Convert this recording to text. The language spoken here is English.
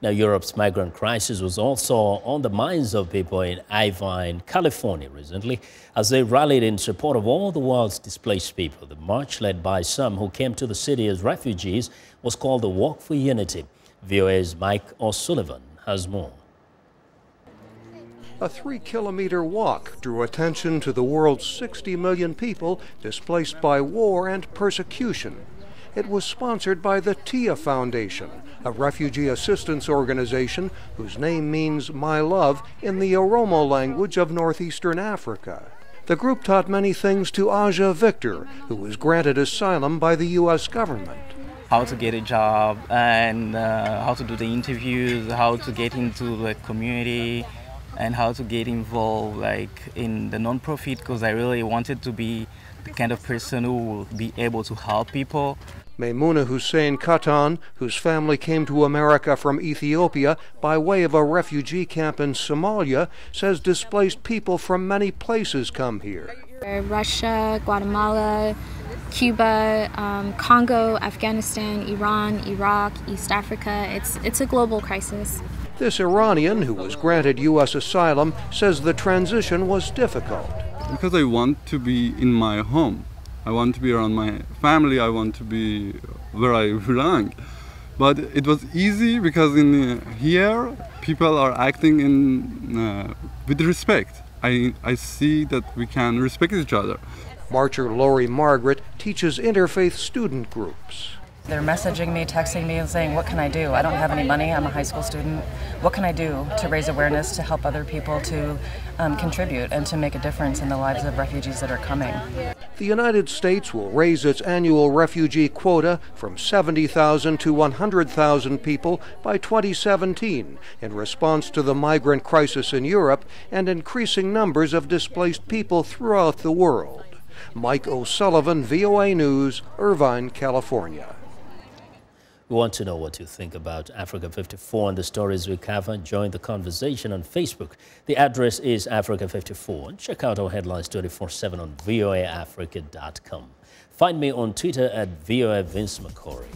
Now, Europe's migrant crisis was also on the minds of people in Irvine, California recently, as they rallied in support of all the world's displaced people. The march, led by some who came to the city as refugees, was called the Walk for Unity. VOA's Mike O'Sullivan has more. A 3-kilometer walk drew attention to the world's 60 million people displaced by war and persecution. It was sponsored by the TIA Foundation, a refugee assistance organization whose name means "my love" in the Oromo language of northeastern Africa. The group taught many things to Aja Victor, who was granted asylum by the U.S. government. How to get a job and how to do the interviews, how to get into the community, and how to get involved in the non-profit, because I really wanted to be the kind of person who will be able to help people. Maimouna Hussein Katan, whose family came to America from Ethiopia by way of a refugee camp in Somalia, says displaced people from many places come here. Russia, Guatemala, Cuba, Congo, Afghanistan, Iran, Iraq, East Africa. It's a global crisis. This Iranian, who was granted U.S. asylum, says the transition was difficult. Because I want to be in my home. I want to be around my family. I want to be where I belong. But it was easy because in here, people are acting with respect. I see that we can respect each other. Marcher Lori Margaret teaches interfaith student groups. They're messaging me, texting me, and saying, what can I do? I don't have any money. I'm a high school student. What can I do to raise awareness, to help other people, to contribute, and to make a difference in the lives of refugees that are coming? The United States will raise its annual refugee quota from 70,000 to 100,000 people by 2017 in response to the migrant crisis in Europe and increasing numbers of displaced people throughout the world. Mike O'Sullivan, VOA News, Irvine, California. We want to know what you think about Africa 54 and the stories we cover. Join the conversation on Facebook. The address is Africa 54. Check out our headlines 24/7 on voaafrica.com. Find me on Twitter at VOA Vince McCory.